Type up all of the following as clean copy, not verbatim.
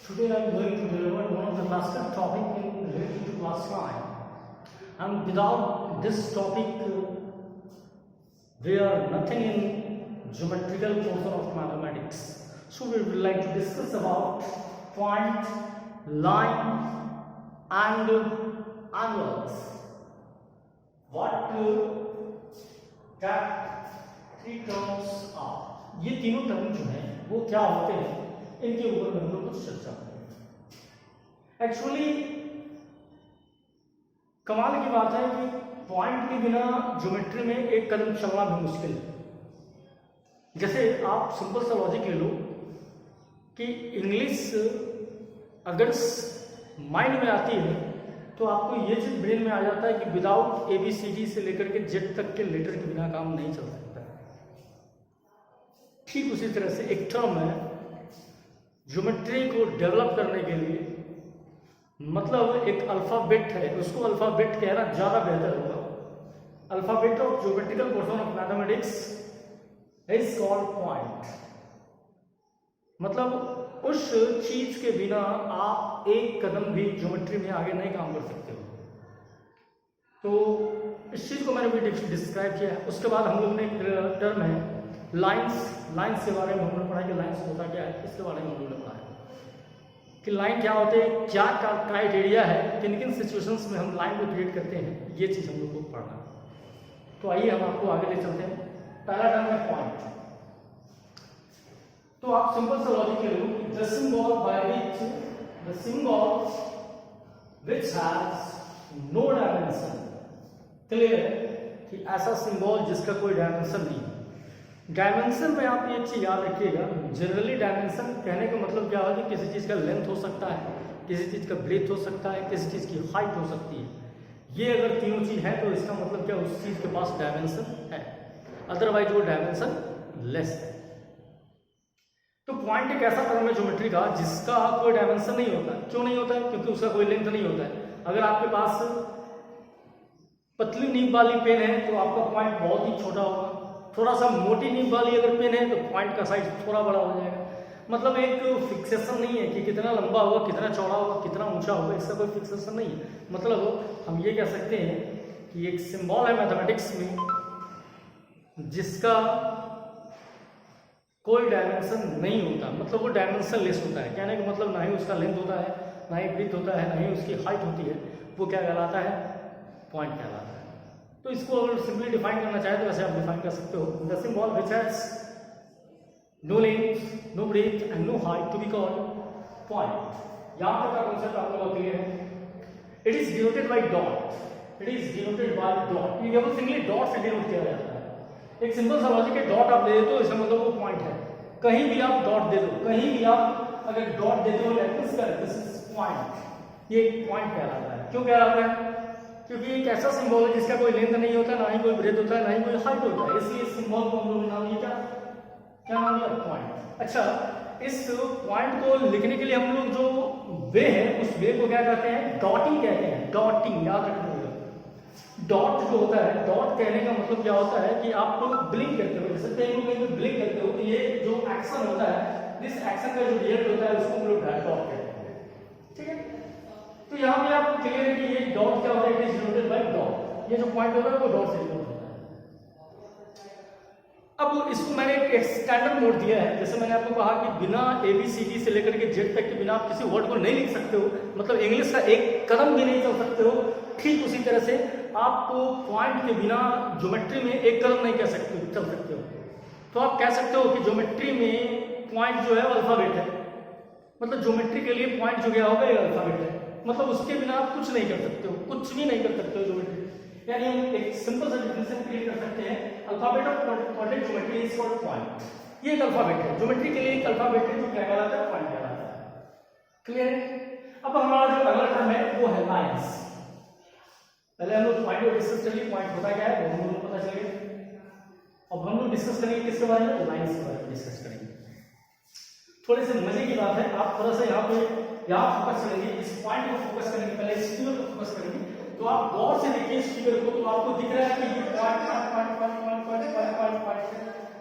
Today I am going to deliver one of the last topic in related to class 9. And without this topic, we are nothing in geometrical portion of mathematics. So we would like to discuss about point, line and angles. What that three terms are. ये तीनों term जो हैं वो क्या होते हैं, इनके ऊपर हम लोग कुछ चर्चा करेंगे। एक्चुअली कमाल की बात है कि पॉइंट के बिना ज्योमेट्री में एक कदम चलना भी मुश्किल है। जैसे आप सिंपल सा लॉजिक ले लो कि इंग्लिश अगर माइंड में आती है तो आपको ये चीज ब्रेन में आ जाता है कि विदाउट ABCD से लेकर के Z तक के लेटर के बिना काम नहीं चल सकता। ठीक उसी तरह से एक टर्म है ज्योमेट्री को डेवलप करने के लिए, मतलब एक अल्फाबेट है, उसको अल्फाबेट कहना ज्यादा बेहतर होगा। Alphabet of geometrical portion of mathematics is called point. मतलब उस चीज के बिना आप एक कदम भी ज्योमेट्री में आगे नहीं काम कर सकते हो। तो इस चीज को मैंने भी डिस्क्राइब किया है। उसके बाद हम लोग ने एक टर्म है लाइंस। लाइंस के बारे में हमने पढ़ा कि लाइंस होता क्या है, इसके बारे में हम लोगों ने पढ़ा है कि लाइन क्या होते हैं, क्या क्राइटेरिया है, किन किन सिचुएशंस में हम लाइन को क्रिएट करते हैं, ये चीज हम लोग को पढ़ना है। तो आइए हम आपको आगे ले चलते हैं। पहला टर्म है पॉइंट। तो आप सिंपल सा लॉजिक ले लो, the symbol by which the symbol which has no dimension. Clear है कि ऐसा सिंबल जिसका कोई डायमेंशन नहीं है। डायमेंशन में आप ये चीज याद रखिएगा, जनरली डायमेंशन कहने का मतलब क्या है कि किसी चीज का लेंथ हो सकता है, किसी चीज का ब्रेथ हो सकता है, किसी चीज की हाइट हो सकती है। ये अगर तीनों चीज है तो इसका मतलब क्या उस चीज के पास डायमेंशन है, अदरवाइज वो डायमेंशन लेस है। तो पॉइंट एक ऐसा टर्म है ज्योमेट्री का जिसका कोई डायमेंशन नहीं होता। क्यों नहीं होता है? क्योंकि उसका कोई लेंथ नहीं होता है। अगर आपके पास पतली नीब वाली पेन है तो आपका पॉइंट बहुत ही छोटा होगा। थोड़ा सा मोटी नीब वाली अगर पेन है तो पॉइंट का साइज थोड़ा बड़ा हो जाएगा। मतलब एक फिक्सेशन नहीं है कि कितना लंबा होगा, कितना चौड़ा होगा, कितना ऊंचा होगा, इसका कोई फिक्सेशन नहीं है। मतलब हम ये कह सकते हैं कि एक सिंबल है मैथमेटिक्स में जिसका कोई डायमेंशन नहीं होता, मतलब वो डायमेंशन लेस होता है। कहने का मतलब ना ही उसका लेंथ होता है, ना ही ब्रेथ होता है, ना ही उसकी हाइट होती है। वो क्या कहलाता है? पॉइंट कहलाता है। तो इसको अगर सिंपली डिफाइन करना चाहे तो वैसे आप डिफाइन कर सकते हो, the symbol which has no length, no breadth and no height to be called point. यहां तक का कांसेप्ट आप लोगों को क्लियर है। It is denoted by dot. It is denoted by dot. ये केवल सिंपली डॉट से डिनोट किया जाता है। एक सिंपल सा लॉजिक है, डॉट आप दे दो तो इसका मतलब वो पॉइंट है। कहीं भी आप डॉट दे दो, कहीं भी आप अगर डॉट दे दो दिस इज पॉइंट, ये पॉइंट कहलाता है। क्यों कहलाता है? क्योंकि एक ऐसा सिंबल है जिसका कोई लेंथ नहीं होता, ना ही कोई ब्रेथ होता है, ना ही कोई हाइट होता है। इसलिए इस सिंबल को हम लोग नाम दिया क्या नाम दिया? पॉइंट। अच्छा, इस पॉइंट को लिखने के लिए हम लोग जो वे है उस वे को क्या कहते हैं? डॉटिंग कहते हैं। डॉटिंग याद रखना होगा। डॉट जो होता है, डॉट कहने का मतलब क्या होता है कि आप लोग ब्लिंक करते हो, जैसे कहीं भी ब्लिंक करते हो तो ये जो एक्शन होता है, दिस एक्शन का जो रिजल्ट होता है उसको हम लोग डॉट कहते हैं। ठीक है, तो यहाँ पे आप क्लियर है कि ये डॉट क्या होता है? It is denoted by dot. ये जो पॉइंट होता है वो डॉट से डिनोट होता है। अब इसको मैंने एक स्टैंडर्ड मोड दिया है। जैसे मैंने आपको कहा कि बिना ABCD से लेकर के Z तक के बिना आप किसी वर्ड को नहीं लिख सकते हो, मतलब इंग्लिश का एक कदम भी नहीं चल सकते हो। ठीक उसी तरह से आप पॉइंट के बिना ज्योमेट्री में एक कदम नहीं कह सकते चल सकते हो। तो आप कह सकते हो कि ज्योमेट्री में पॉइंट जो है वो अल्फाबेट है। मतलब ज्योमेट्री के लिए पॉइंट जो गया होगा ये अल्फाबेट है। मतलब उसके बिना आप कुछ नहीं कर सकते हो, कुछ भी नहीं कर सकते हो ज्योमेट्री। यानी हम एक सिंपल सा डेफिनेशन क्रिएट कर सकते हैं, alphabet of quadratic geometry is called point. ये एक अल्फाबेट है, ज्योमेट्री के लिए एक अल्फाबेट है जो क्या कहलाता है? पॉइंट कहलाता है। क्लियर है? अब हमारा जो अगला टर्म है वो है लाइंस। पहले हम लोग पॉइंट को डिस्कस करेंगे, पॉइंट होता क्या है वो हम लोग को पता चलेगा। अब हम लोग डिस्कस करेंगे किसके बारे में? लाइंस के बारे में डिस्कस करेंगे। थोड़े से मजे की बात है, आप थोड़ा सा यहाँ फोकस करेंगे, इस पॉइंट को फोकस करेंगे, पहले इस फिगर को फोकस करेंगे। तो आप गौर से देखिए इस फिगर को, तो आपको दिख रहा है कि ये पॉइंट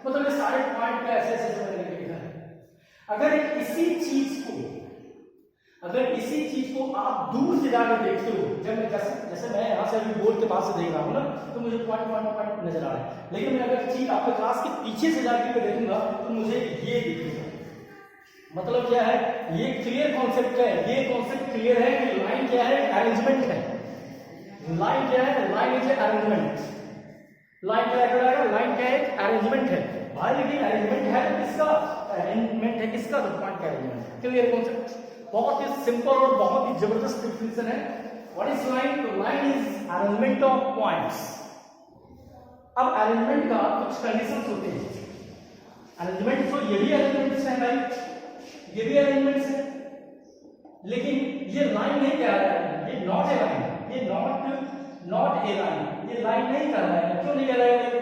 मतलब ये सारे पॉइंट का ऐसे ऐसे लिखा है। अगर इसी चीज को अगर इसी चीज को आप दूर से जाकर देखते हो, जब मैं जैसे मैं यहाँ से अभी बोर्ड के पास से देख रहा हूँ ना, तो मुझे पॉइंट पॉइंट पॉइंट नजर आ रहा है, लेकिन मैं अगर चीज आपके क्लास के पीछे से जाकर देखूंगा तो मुझे ये दिखेगा। मतलब क्या है, ये क्लियर कॉन्सेप्ट है, ये कॉन्सेप्ट क्लियर है कि लाइन क्या है, अरेंजमेंट है। लाइन क्या है, लाइन इज अरेंजमेंट। लाइन क्या है, लाइन क्या है, अरेंजमेंट है भाई। लेकिन अरेंजमेंट है तो किसका, अरेंजमेंट है किसका, तो पॉइंट का अरेंजमेंट। क्लियर कॉन्सेप्ट, बहुत ही सिंपल और बहुत ही जबरदस्त डिफिनेशन है। व्हाट इज लाइन, तो line is arrangement of points. अब अरेंजमेंट का कुछ कंडीशंस होते हैं। अरेंजमेंट तो ये भी अरेंजमेंट्स है भाई, ये भी अरेंजमेंट्स है, लेकिन ये लाइन नहीं कह रहा है, ये नॉट ए लाइन, ये नॉट ए लाइन, ये लाइन नहीं कर रहा है। क्यों नहीं कह रहा है?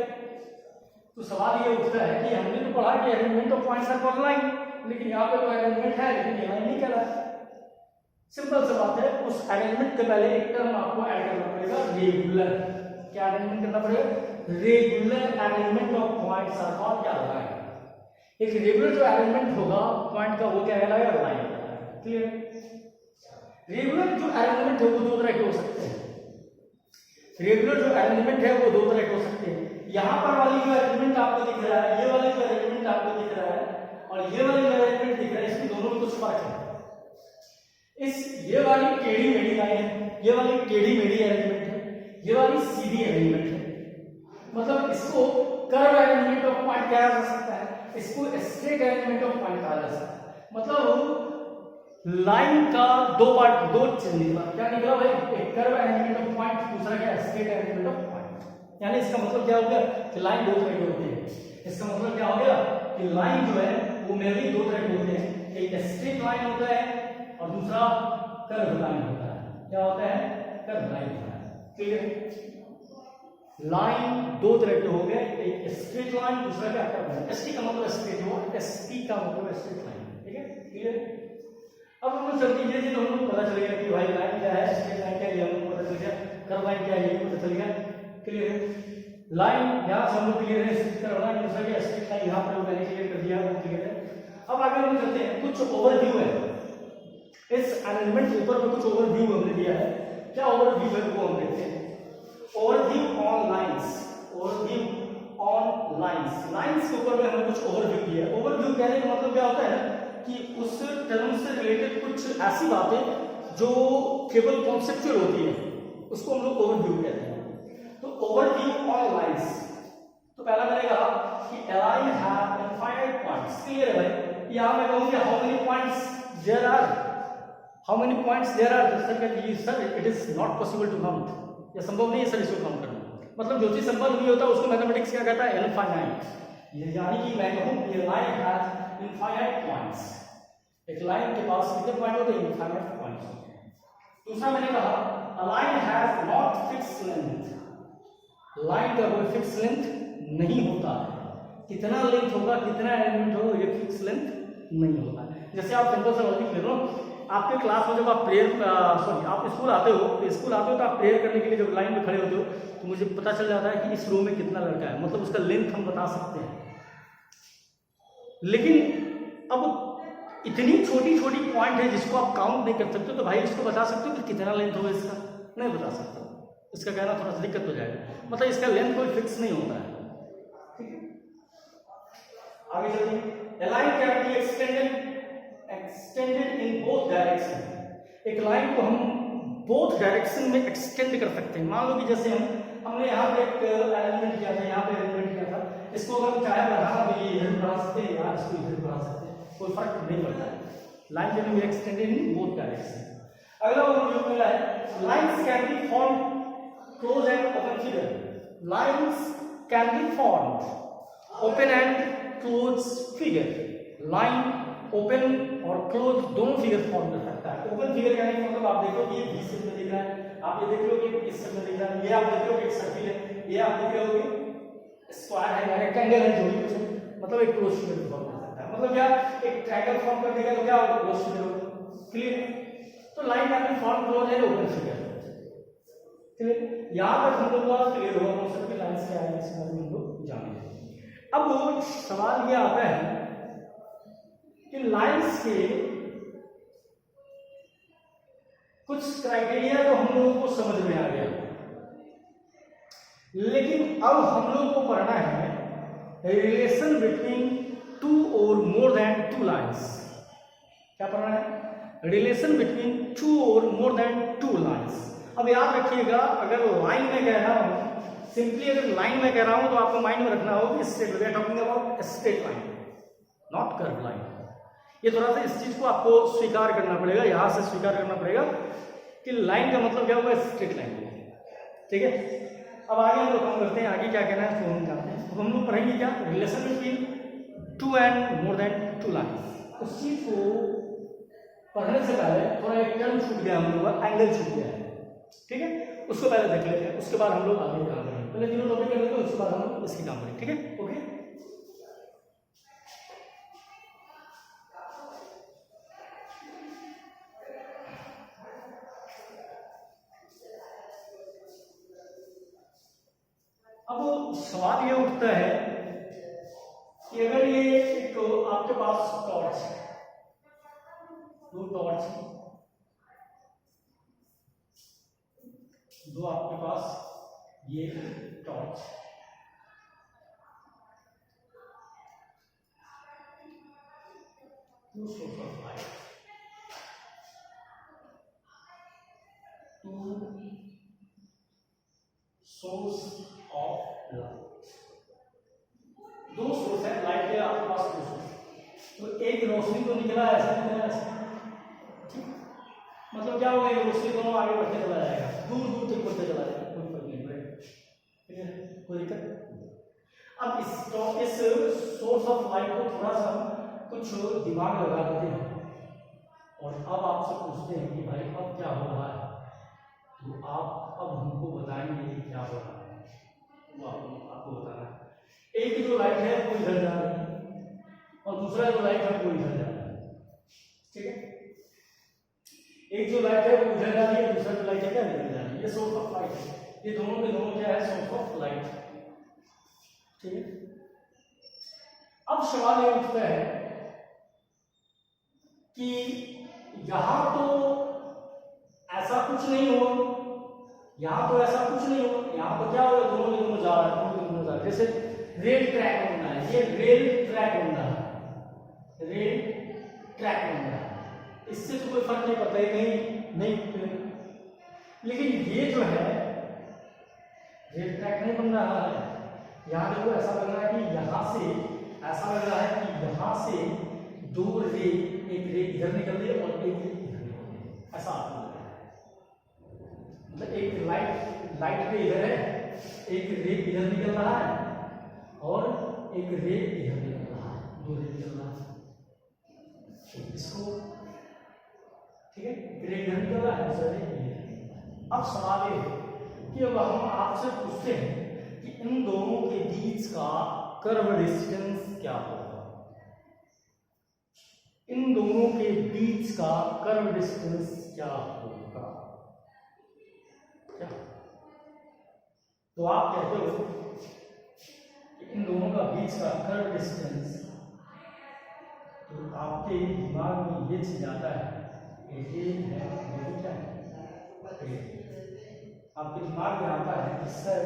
तो सवाल ये उठता है कि हमने तो पढ़ा कि arrangement of points are called line, लेकिन यहाँ पे तो अरेंजमेंट है, लेकिन ये लाइन नहीं कह रहा है। सिंपल सी बात है, उस अरेंजमेंट के पहले एक टर्म आपको ऐड करना पड़ेगा, रेगुलर। क्या अरेंजमेंट करना पड़ेगा? Regular arrangement of points are called क्या होगा? एक रेगुलर जो अरेंजमेंट होगा पॉइंट का, वो क्या कहलाएगा? लाइन। क्लियर? रेगुलर जो अरेंजमेंट है वो दो तरह के हो सकते हैं। रेगुलर जो अरेंजमेंट है वो दो तरह के हो सकते हैं। यहाँ पर वाली जो अरेंजमेंट आपको दिख रहा है, ये वाली जो अरेंजमेंट आपको दिख रहा है, और ये वाली जो अरेंजमेंट दिख रहा है, इसमें दोनों में कुछ फर्क है। ये वाली टेढ़ी मेढ़ी लाइन है, ये वाली टेढ़ी मेढ़ी अरेंजमेंट है, ये वाली सीधी अरेंजमेंट है। मतलब इसको कर्व अरेंजमेंट ऑफ पॉइंट कहा जा सकता है, इसको स्ट्रेट अरेंजमेंट ऑफ पॉइंट कहा जा सकता है। मतलब लाइन का दो पार्ट, दो चीज निकला। क्या निकला भाई? एक कर्व अरेंजमेंट ऑफ पॉइंट, दूसरा क्या? Straight arrangement of point. यानी इसका मतलब क्या हो गया कि लाइन दो तरह की होती है। इसका मतलब क्या हो गया कि लाइन जो है वो मेनली दो तरह के होते हैं, एक स्ट्रेट लाइन होता है और दूसरा कर्व लाइन होता है। क्या होता है? कर्व लाइन होता है। क्लियर? लाइन दो तरह के हो गए, एक स्ट्रेट लाइन, दूसरा क्या? Curve line. एसटी का मतलब स्ट्रेट हुआ, एसटी का मतलब स्ट्रेट लाइन। ठीक है? क्लियर? अब हम सब चीजें तो हमको पता चलेगा कि भाई लाइन क्या है, स्ट्रेट लाइन क्या है, ये हमको पता चल गया, कर्व लाइन क्या है ये पता चल गया। क्लियर है? लाइन यहाँ से हम लोग क्लियर है, कर्व लाइन दूसरा क्या? Straight line. यहाँ पर मैंने क्लियर कर दिया, वो क्लियर है। अब आगे हम चलते हैं, कुछ ओवरव्यू है इस अरेंजमेंट के ऊपर में, कुछ ओवरव्यू हमने दिया है। क्या ओवरव्यू है वो हम देखते हैं। Overview on lines, overview on lines. Lines के ऊपर में हमने कुछ ओवरव्यू किया है। ओवरव्यू कहने का मतलब क्या होता है कि उस टर्म से रिलेटेड कुछ ऐसी बातें जो केवल कॉन्सेप्चुअल होती है, उसको हम लोग ओवरव्यू कहते हैं। तो ओवरव्यू ऑन लाइंस, तो पहला मैंने कहा कि a line have infinite points। Clear है भाई? यहाँ मैं कहूँगा how many points there are, how many points there are। Sir it is not possible to count, यह संभव नहीं है सर इसको काउंट करना। मतलब जो चीज संभव नहीं होता उसको मैथमेटिक्स क्या कहता है? इनफाइनाइट। यानी कि मैं कहूँ ये लाइन हैज इनफाइनाइट पॉइंट्स। एक लाइन के पास कितने पॉइंट होते हैं? Infinite points. दूसरा मैंने कहा a line has not fixed length। Line का कोई फिक्स लेंथ नहीं होता है। कितना लेंथ होगा, कितना एलिमेंट होगा, ये फिक्स लेंथ नहीं होता है। जैसे आप सिंपल सा लॉजिक ले लो, आपके क्लास में जब आप आप स्कूल आते हो, तो आप प्रेयर करने के लिए जब लाइन में खड़े होते हो तो मुझे पता चल जाता है कि इस रो में कितना लड़का है, मतलब उसका लेंथ हम बता सकते हैं। लेकिन अब इतनी छोटी छोटी पॉइंट है जिसको आप काउंट नहीं कर सकते, तो भाई इसको बता सकते हो कि कितना लेंथ होगा इसका? नहीं बता सकते। इसका कहना थोड़ा सा दिक्कत हो जाएगा, मतलब इसका लेंथ कोई फिक्स नहीं होता है। ठीक है, आगे चलिए। A line can be extended in both direction। एक लाइन को हम बोथ डायरेक्शन में एक्सटेंड कर सकते हैं। मान लो कि जैसे हमने यहाँ पे एक अरेंजमेंट किया था, यहाँ पे अरेंजमेंट किया था, इसको अगर चाहे बढ़ाना तो ये इधर बढ़ा सकते हैं या इसको इधर बढ़ा सकते हैं, कोई फर्क नहीं पड़ता है। Line can be extended in both direction. अगला जो मिला है, lines can be formed close and open figure. Lines can be formed open and close figure. Line open और क्लोज दोनों फिगर फॉर्म कर सकता है। ओपन फिगर यानी मतलब आप देखो कि ये बी शेप में दिख रहा है, आप ये देख लो कि इस शेप में दिख रहा है, ये आप देख लो कि एक सर्किल है, ये आप देख रहे हो कि स्क्वायर है या रेक्टेंगल है, जो भी कुछ है, मतलब एक क्लोज फिगर फॉर्म कर सकता है। मतलब क्या, एक ट्रायंगल फॉर्म कर देगा तो क्या होगा? क्लोज फिगर होगा। क्लियर? तो line can be form close and open figure. Clear? यहां तक हम लोग का क्लियर होगा, हम सबके लाइंस क्या है इसके बारे में हम लोग जानेंगे। अब वो सवाल ये आता है कि लाइंस के कुछ क्राइटेरिया तो हम लोगों को समझ में आ गया, लेकिन अब हम लोगों को पढ़ना है रिलेशन बिटवीन टू और मोर देन टू लाइंस। क्या पढ़ना है? रिलेशन बिटवीन टू और मोर देन टू लाइंस। अब याद रखिएगा, अगर लाइन में कह रहा हूं, सिंपली अगर लाइन में कह रहा हूं तो आपको माइंड में रखना होगा कि straight, we are talking about straight line, not curve line. ये थोड़ा सा इस चीज को आपको स्वीकार करना पड़ेगा, यहां से स्वीकार करना पड़ेगा कि लाइन का मतलब क्या होगा? Straight line. ठीक है, अब आगे हम लोग काम करते हैं, आगे क्या कहना है तो हम जानते हैं। तो हम लोग पढ़ेंगे क्या? Relation between two and more than two lines. उस चीज को पढ़ने से पहले थोड़ा एक टर्म छूट गया हम लोग का, एंगल छूट गया है। ठीक है, उसको पहले देख लेते हैं, उसके बाद हम लोग आगे काम करेंगे। पहले तीनों टॉपिक कर लेते हैं, उसके बाद हम लोग इसकी काम करेंगे। ठीक है, ओके। अब सवाल ये उठता है कि अगर ये एक आपके पास टॉर्च है, दो टॉर्च है, दो आपके पास ये torch, two source of light, two source of light, दो सोर्स है लाइट के आपके पास, दो सोर्स। तो एक रोशनी तो निकला है, ऐसा निकला है, ठीक। मतलब क्या होगा? ये रोशनी दोनों आगे बढ़ते चला जाएगा, दूर दूर तक बढ़ते चला जाएगा, कोई फर्क नहीं पड़ेगा। ठीक है, कोई दिक्कत? अब इस सोर्स ऑफ लाइट को थोड़ा सा कुछ दिमाग लगा देते हैं और अब आपसे पूछते हैं कि भाई अब क्या हो रहा है, तो आप अब हमको बताएंगे कि क्या हो रहा है, वो आपको बताना है। एक जो लाइट है वो इधर जा रही है और दूसरा जो लाइट है वो इधर जा रहा है। ठीक है, एक जो लाइट है वो इधर जा रही है, दूसरा जो लाइट है क्या इधर जा रही है। ये सोर्स ऑफ लाइट है, ये दोनों के दोनों क्या है? Source of light. ठीक है, अब सवाल ये उठता है कि यहां तो ऐसा कुछ नहीं हो, यहां तो ऐसा कुछ नहीं हो, यहां तो क्या होगा? दोनों के दोनों जा रहा है, दोनों के दोनों जा रहा है। जैसे रेल ट्रैक बनना है, ये रेल ट्रैक बनना है, रेल ट्रैक बनना है, इससे तो कोई फर्क नहीं पड़ता है कहीं नहीं। लेकिन ये जो है रेल ट्रैक नहीं बन रहा है, यहां देखो ऐसा लग रहा है कि यहां से ऐसा लग रहा है कि यहां से दो रे, एक रे इधर निकल रही है और एक रे इधर निकल रही है, ऐसा आपको लग रहा है। मतलब एक लाइट रे इधर है, एक रे इधर निकल रहा है और एक रे इधर निकल रहा है, दो रे निकल रहा है इसको। ठीक है, रे इधर निकल रहा है, दूसरा रे इधर निकल रहा है। अब सवाल ये है कि अब हम आपसे पूछते हैं कि इन दोनों के बीच का कर्व डिस्टेंस क्या होगा? इन दोनों के बीच का कर्व डिस्टेंस क्या होगा? क्या? तो आप कहते हो कि इन दोनों का बीच का कर्व डिस्टेंस, तो आपके दिमाग में ये चीज आता है, ये है, ये क्या है? आपके दिमाग में आता है कि सर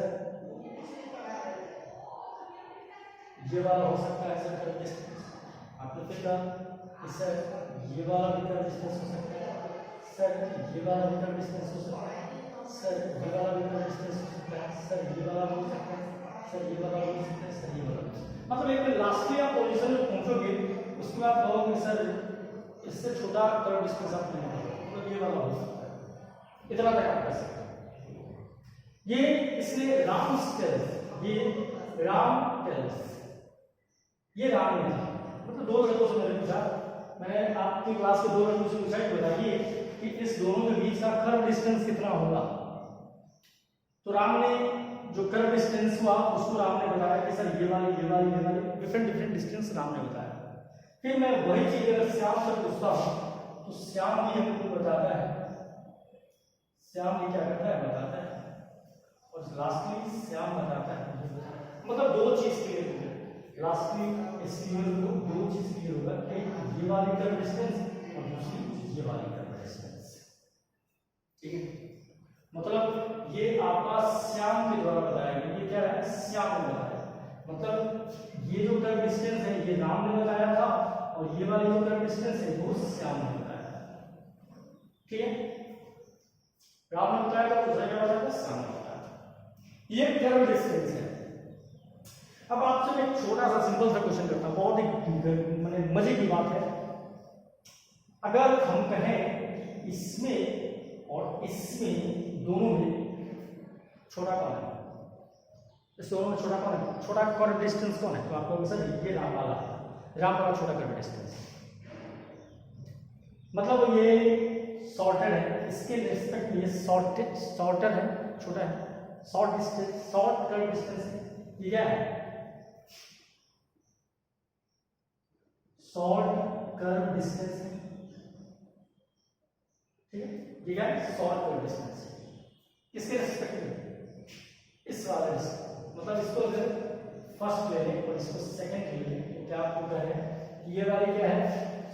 ये वाला हो सकता है सर कर्व डिस्टेंस, आपने देखा कि सर ये वाला भी कर्व डिस्टेंस हो सकता है, सर ये वाला भी कर्व डिस्टेंस हो सकता है, सर ये वाला भी कर्व डिस्टेंस हो सकता है, सर ये वाला भी हो सकता है, सर ये वाला भी हो सकता है, सर ये वाला भी। मतलब एक लास्टली आप पोजीशन में पहुंचोगे, उसके बाद कहोगे सर इससे छोटा कर्व डिस्टेंस आप नहीं करोगे, मतलब ये वाला हो सकता है, इतना तक आप कर सकते हैं। ये इसलिए राम्स टेल्स, ये राम टेल्स, ये राम ने मतलब दो लड़कों से मैंने पूछा, मैंने आपकी क्लास के दो लड़कों से पूछा कि बताइए कि इस दोनों के बीच का कर्व डिस्टेंस कितना होगा। तो राम ने जो कर्व डिस्टेंस हुआ उसको राम ने बताया कि सर ये वाली डिफरेंट डिस्टेंस राम ने बताया। फिर मैं वही चीज अगर श्याम से पूछता हूँ तो श्याम भी हमको बताता है, श्याम ये क्या करता है? बताता है, और लास्टली श्याम बताता है, मतलब दो चीज क्लियर हो गई। लास्टली इस को दो चीज क्लियर होगा, एक ये वाली कर्व डिस्टेंस और दूसरी ये वाली कर्व डिस्टेंस। श्याम ने बताया। मतलब ये जो कर्व डिस्टेंस है ये राम ने बताया था और ये वाली जो कर्व डिस्टेंस है वो श्याम ने बताया। ठीक है, राम ने बताया था, दूसरा क्या बताया था, श्याम ने बताया। ये कर्व डिस्टेंस है। अब आपसे एक छोटा सा सिंपल सा क्वेश्चन करता हूं, बहुत ही माने मजे की बात है। अगर हम कहें इसमें और इसमें दोनों में छोटा कौन है, इस दोनों में छोटा कौन है, छोटा कर्व डिस्टेंस कौन है, तो आपको सर ये राम वाला छोटा कर्व डिस्टेंस, मतलब ये शॉर्टर है, इसके रिस्पेक्ट में ये शॉर्टर है, छोटा है, short distance, short curve distance है। ये क्या है, शॉर्ट कर्व डिस्टेंस है। ठीक है, ये क्या है, शॉर्ट कर्व डिस्टेंस। किसके रिस्पेक्ट में, इस वाले मतलब इसको अगर फर्स्ट ले लें और इसको सेकंड ले लें तो क्या आपको क्या है, ये वाली क्या है,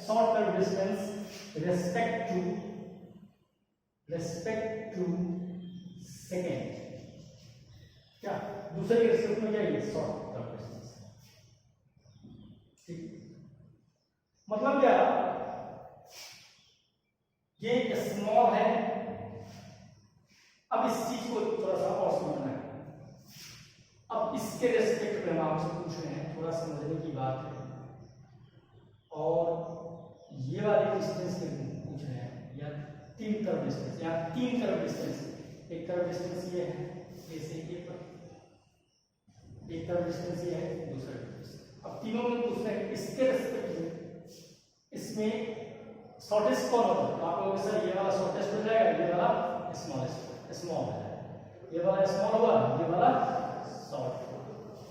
short curve distance respect to second, क्या दूसरे के रिस्पेक्ट में क्या है, शॉर्ट कर्व डिस्टेंस। ठीक, मतलब क्या, ये स्मॉल है। अब इस चीज को थोड़ा सा और समझना है। अब इसके रेस्पेक्ट में हम आपसे पूछ रहे हैं, थोड़ा समझने की बात है, और ये वाले डिस्टेंस के पूछ रहे हैं, या तीन कर्व डिस्टेंस, या तीन कर्व डिस्टेंस, एक कर्व डिस्टेंस ये है, जैसे ये पर एक कर्व डिस्टेंस ये है, दूसरा कर्व डिस्टेंस। अब तीनों में पूछ रहे हैं इसके रेस्पेक्ट में, इसमें शॉर्टेस्ट कौन होगा, तो आप लोग सर ये वाला शॉर्टेस्ट हो जाएगा, ये वाला स्मॉलेस्ट, स्मॉल है, ये वाला स्मॉल होगा, ये वाला शॉर्ट।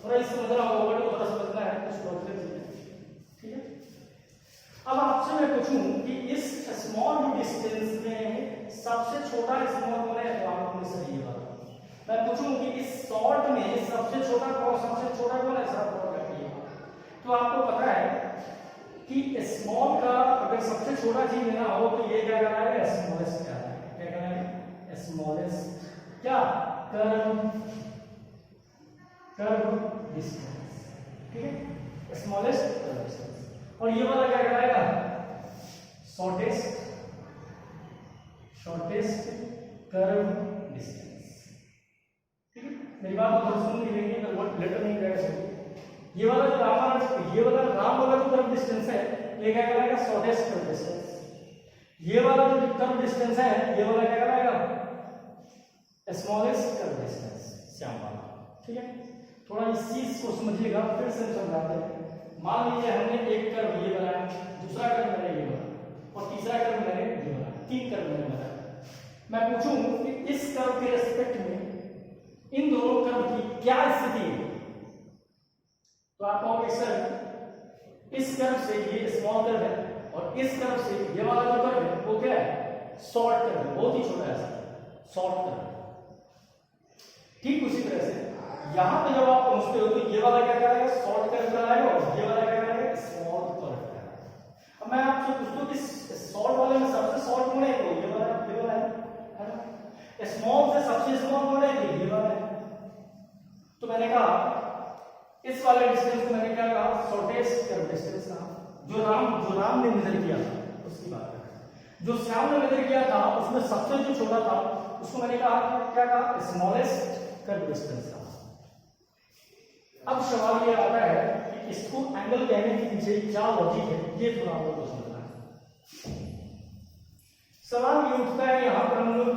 थोड़ा इससे समझना होगा, वर्ड को थोड़ा समझना है, कुछ प्रॉब्लम नहीं है। ठीक है, अब आपसे मैं पूछूं कि इस स्मॉल डिस्टेंस में सबसे छोटा स्मॉल कौन है, तो आप लोग सही है। मैं पूछूं कि इस शॉर्ट में सबसे छोटा कौन है, सब तो आपको पता है कि स्मॉल का अगर सबसे छोटा चीज लेना हो तो ये क्या कहलाएगा, स्मॉलेस्ट क्या कहलाएगा, स्मॉलेस्ट क्या कर्व डिस्टेंस। ठीक है, स्मॉलेस्ट कर्व डिस्टेंस। और ये वाला क्या कहलाएगा, शॉर्टेस्ट कर्व डिस्टेंस। ठीक है, मेरी बात को थोड़ा सुन लीजिए, अगर लेटर नहीं जाएगा। ये वाला जो राम वाला जो कर्व डिस्टेंस है ये क्या कहलाएगा, शॉर्टेस्ट कर्व डिस्टेंस। ये वाला जो कर्व डिस्टेंस है ये वाला क्या कहलाएगा, स्मॉलेस्ट कर्व डिस्टेंस, श्याम वाला। ठीक है, थोड़ा इस चीज को समझिएगा, फिर से समझाते हैं। मान लीजिए हमने एक कर्व ये बनाया, दूसरा कर्व मैंने ये बनाया और तीसरा कर्व मैंने ये बनाया, तीन कर्व मैंने बनाया। मैं पूछूं कि इस कर्व के रिस्पेक्ट में इन दोनों कर्व की क्या स्थिति है, तो आप कहोगे सर इस कर्व से ये स्मॉल कर्व है और इस कर्व से ये वाला जो कर्व है वो क्या है, शॉर्ट कर्व है, बहुत ही छोटा है शॉर्ट कर्व। ठीक उसी तरह से यहां पे जब आप पहुंचते हो तो ये वाला क्या कहलाएगा, शॉर्ट कर्व कहलाएगा और ये वाला क्या कहलाएगा, स्मॉल कर्व कहलाएगा। अब मैं आपसे पूछता हूं कि शॉर्ट वाले में सबसे शॉर्ट कौन है, तो ये वाला है ना। स्मॉल से सबसे स्मॉल कौन है, ये वाला है। तो मैंने कहा इस वाले डिस्टेंस को मैंने क्या कहा, शॉर्टेस्ट कर्व डिस्टेंस कहा। जो राम ने मेजर किया था उसकी बात है। जो श्याम ने मेजर किया था उसमें सबसे जो छोटा था उसको मैंने कहा क्या कहा, स्मॉलेस्ट कर्व डिस्टेंस कहा। अब सवाल ये आता है कि इसको एंगल कहने के पीछे क्या लॉजिक है, ये थोड़ा आप लोगों को समझना है। सवाल ये उठता है, यहां पर हम लोग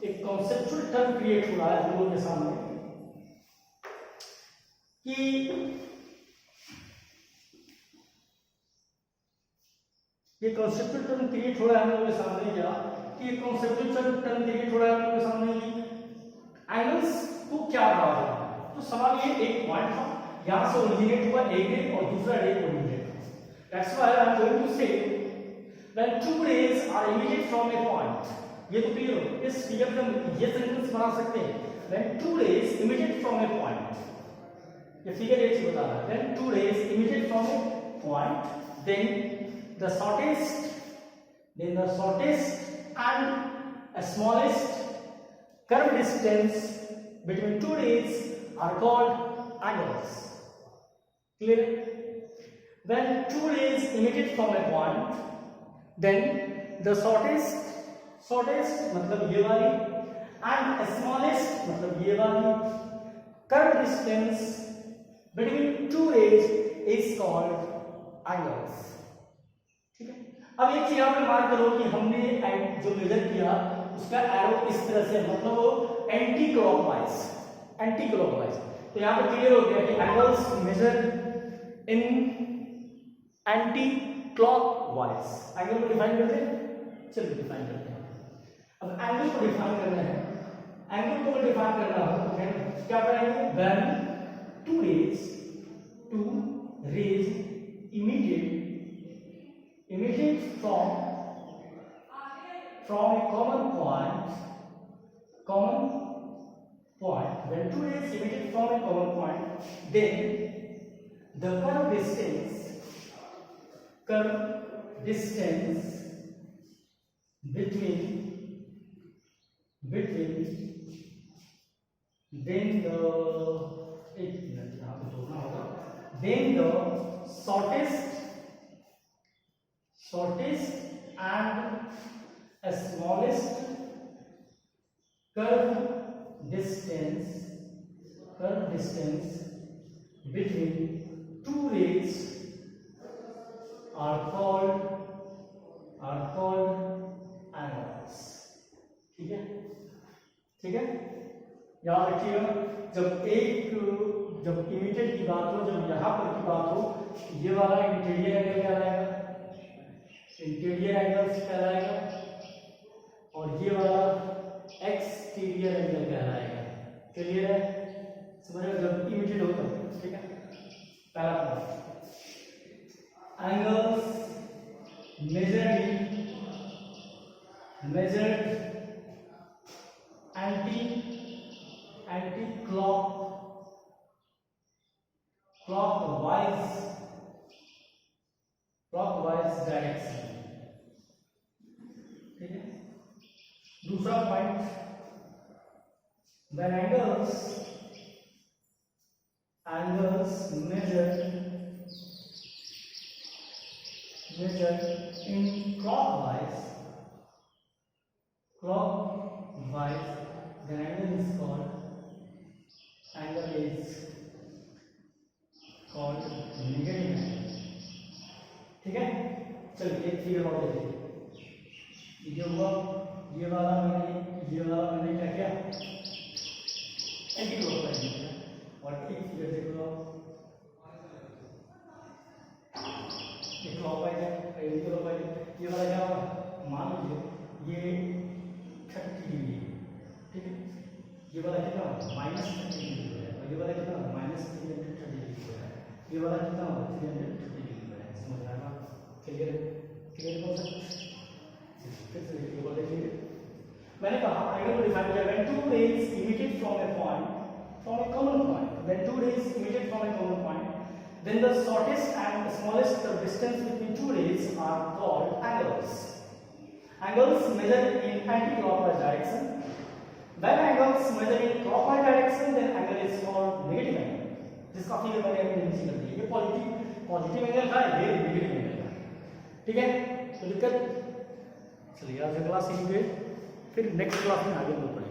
एक कॉन्सेप्चुअल टर्म क्रिएट हुआ है हम लोगों के सामने कि ये कॉन्सेप्चुअल टर्म क्रिएट हो रहा है हम लोगों के सामने, क्या कि ये कॉन्सेप्चुअल टर्म क्रिएट हो रहा है हम लोगों के सामने कि एंगल्स को क्या कहा जाए। तो सवाल ये एक पॉइंट था, यहां से ओरिजिनेट हुआ ए रे और दूसरा रे ओरिजिनेट हुआ। That's why I am going to say when two rays are emitted from a point. ये तो क्लियर हो, इस फिगर में ये सेंटेंस बना सकते हैं, when two rays emitted from a point. ये फिगर ये चीज बता रहा है, when two rays emitted from a point then the shortest and smallest curve distance between two rays are called angles. Clear? When two rays emitted from a point, then the shortest मतलब ये वाली and smallest मतलब ये वाली curved distance between two rays is called angles. ठीक है, अब एक चीज यहाँ पे मार्क करो कि हमने जो मेजर किया उसका एरो इस तरह से मतलब वो एंटी क्लॉकवाइज तो यहाँ पे क्लियर हो गया कि angles measure in anti clockwise. Angle को डिफाइन करते हैं, चलिए डिफाइन करते हैं। अब एंगल को डिफाइन करना है, एंगल को डिफाइन करना हो तो क्या करेंगे, when two rays immediate from a common point when two rays emitted from a common point, then the curved distance between then the shortest and smallest curved distance between two rays are called angles. ठीक है, याद रखिएगा। जब emitted की बात हो, जब यहाँ पर की बात हो, ये वाला इंटीरियर एंगल कहलाएगा, इंटीरियर एंगल्स कहलाएगा, और ये वाला एक्सटीरियर एंगल कहलाएगा। क्लियर है, समझो जब इमिटेड होता है। ठीक है, पहला point, angles measured anti clockwise direction. ठीक है, दूसरा point, when angles measured in clockwise, the angle is called negative angle। ठीक है, चलिए एक फिगर और देखिए। ये वाला मैंने क्या किया, एंटी क्लॉकवाइज किया। और एक फिगर देखो, ये क्लॉकवाइज है, एंटी क्लॉकवाइज। ये वाला क्या होगा, मान लीजिए ये 30 डिग्री है। ठीक है, ये वाला कितना होगा, -30 डिग्री है, और ये वाला कितना होगा, -330 डिग्री है। ये वाला कितना होगा, 330 डिग्री है। समझ रहा है? क्लियर बोल सकते। मैंने कहा एंगल को डिफाइन किया, when two rays emitted from a common point, then the shortest and smallest distance between two rays are called angles. Angles measured in anti-clockwise direction. When angles measured in clockwise direction, then angle is called negative angle. जिसका figure मैंने अभी नीचे कर दिया। ये positive angle का है, ये नेगेटिव एंगल का। ठीक है, तो दिक्कत, चलिए आज क्लास यहीं पे, फिर नेक्स्ट क्लास में आगे बढ़ते हैं।